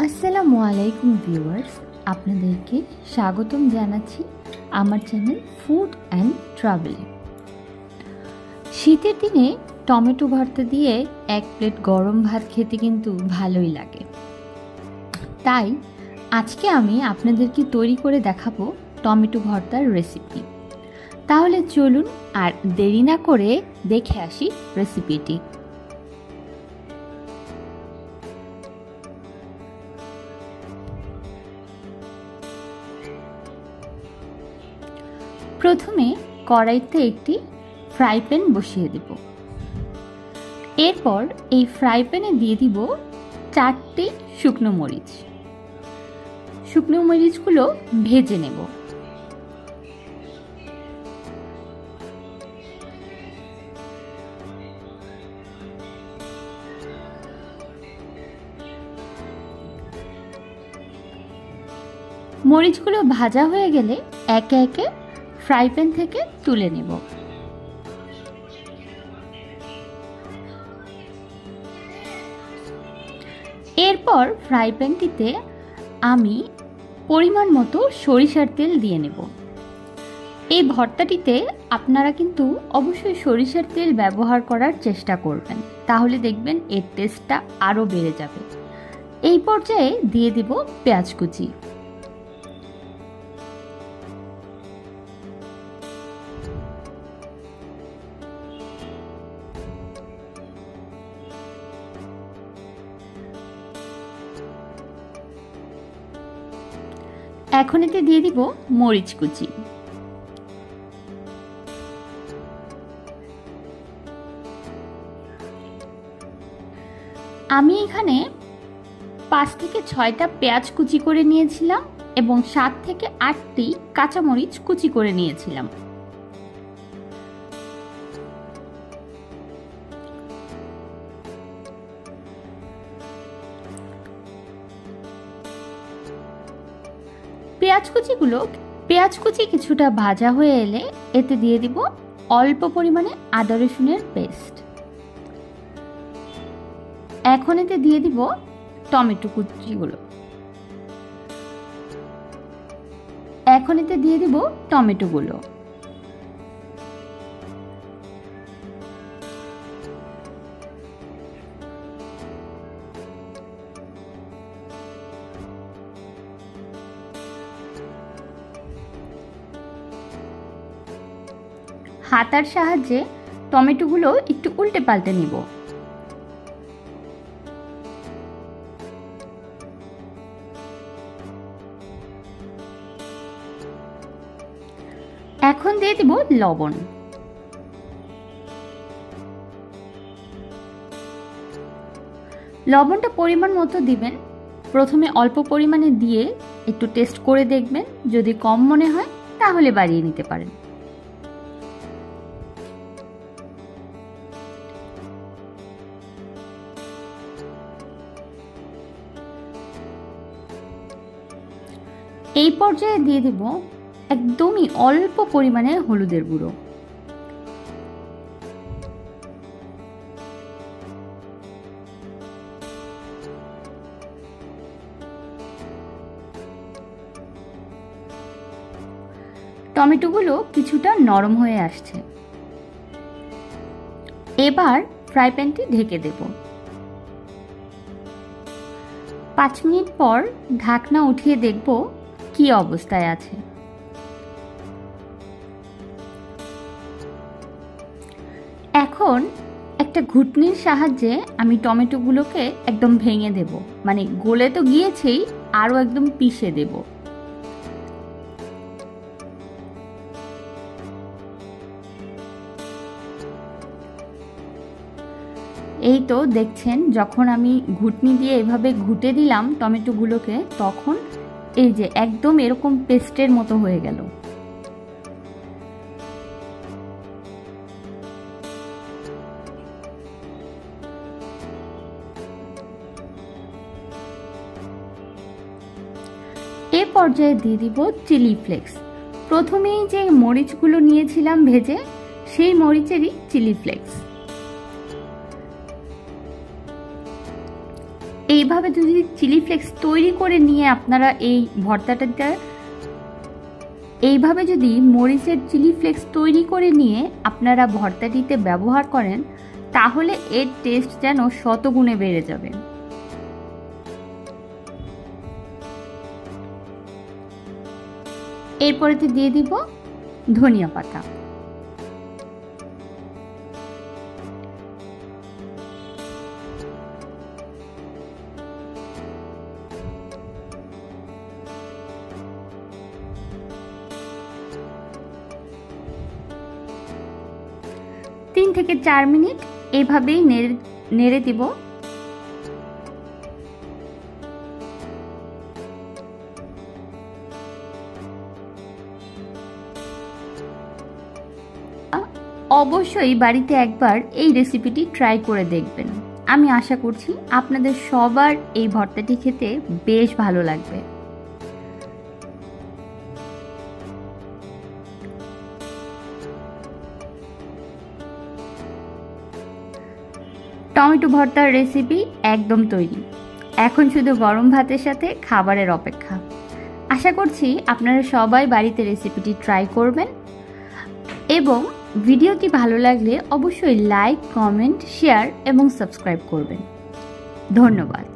আসসালামু আলাইকুম ভিউয়ার্স, আপনাদেরকে স্বাগতম জানাচ্ছি আমার চ্যানেল ফুড অ্যান্ড ট্রাভেলে। শীতের দিনে টমেটো ভর্তা দিয়ে এক প্লেট গরম ভাত খেতে কিন্তু ভালোই লাগে। তাই আজকে আমি আপনাদেরকে তৈরি করে দেখাবো টমেটো ভর্তার রেসিপি। তাহলে চলুন আর দেরি না করে দেখে আসি রেসিপিটি। প্রথমে কড়াইতে একটি ফ্রাই প্যান বসিয়ে দেব। এরপর এই ফ্রাই প্যানে দিয়ে দিব 4টি শুকনো মরিচ। শুকনো মরিচগুলো ভেজে নেব। মরিচগুলো ভাজা হয়ে গেলে একে একে ফ্রাই প্যান থেকে তুলে নেব। এরপর ফ্রাই প্যানটিতে আমি পরিমাণ মতো সরিষার তেল দিয়ে নেব। এই ভর্তাটিতে আপনারা কিন্তু অবশ্যই সরিষার তেল ব্যবহার করার চেষ্টা করবেন, তাহলে দেখবেন এর টেস্টটা আরও বেড়ে যাবে। এই পর্যায়ে দিয়ে দিব পেঁয়াজ কুচি। এখন এতে দিয়ে দিব মরিচ কুচি। আমি এখানে 5 থেকে 6টা পেঁয়াজ কুচি করে নিয়েছিলাম এবং 7 থেকে 8টি কাঁচামরিচ কুচি করে নিয়েছিলাম। পেঁয়াজ কুচি কিছুটা ভাজা হয়ে এলে এতে দিয়ে দিব অল্প পরিমাণে আদা রসুনের পেস্ট। এখন এতে দিয়ে দিব টমেটো কুচিগুলো। হাতার সাহায্যে টমেটোগুলো একটু উল্টে পাল্টে নিব। এখন দিয়ে দিব লবণ। লবণটা পরিমাণ মতো দিবেন। প্রথমে অল্প পরিমাণে দিয়ে একটু টেস্ট করে দেখবেন, যদি কম মনে হয় তাহলে বাড়িয়ে নিতে পারেন। এই পর্যায়ে দিয়ে দেব একদমই অল্প পরিমাণে হলুদের গুঁড়ো। টমেটোগুলো কিছুটা নরম হয়ে আসছে। এবার ফ্রাই প্যানটি ঢেকে দেব। 5 মিনিট পর ঢাকনা উঠিয়ে দেখব কি অবস্থায় আছে। এখন একটা ঘুটনির সাহায্যে আমি টমেটোগুলোকে একদম ভেঙে দেব, মানে গলে তো গিয়েছেই, আরও একদম পিষে দেব। এই তো দেখছেন, যখন আমি ঘুটনি দিয়ে এভাবে ঘুটে দিলাম টমেটোগুলোকে, তখন এই যে একদম এরকম পেস্টের মতো হয়ে গেল। এ পর্যায়ে দিয়ে দিব চিলি ফ্লেক্স। প্রথমেই যে মরিচগুলো নিয়েছিলাম ভেজে, সেই মরিচেরই চিলি ফ্লেক্স। এইভাবে যদি চিলি ফ্লেক্স তৈরি করে নিয়ে আপনারা এই ভর্তাটাতে এইভাবে যদি মরিচের চিলি ফ্লেক্স তৈরি করে নিয়ে আপনারা ভর্তাটিতে ব্যবহার করেন তাহলে এর টেস্ট যেন শতগুণে বেড়ে যাবে। এরপরেতে দিয়ে দিব ধনিয়া পাতা। তিন থেকে 4 মিনিট এইভাবেই নেড়ে দিব। অবশ্যই বাড়িতে একবার এই রেসিপিটি ট্রাই করে দেখবেন। আমি আশা করছি আপনাদের সবার এই ভর্তাটি খেতে বেশ ভালো লাগবে। টমেটো ভর্তার রেসিপি একদম তৈরি। এখন শুধু গরম ভাতের সাথে খাবারের অপেক্ষা। আশা করছি আপনারা সবাই বাড়িতে রেসিপিটি ট্রাই করবেন এবং ভিডিওটি ভালো লাগলে অবশ্যই লাইক, কমেন্ট, শেয়ার এবং সাবস্ক্রাইব করবেন। ধন্যবাদ।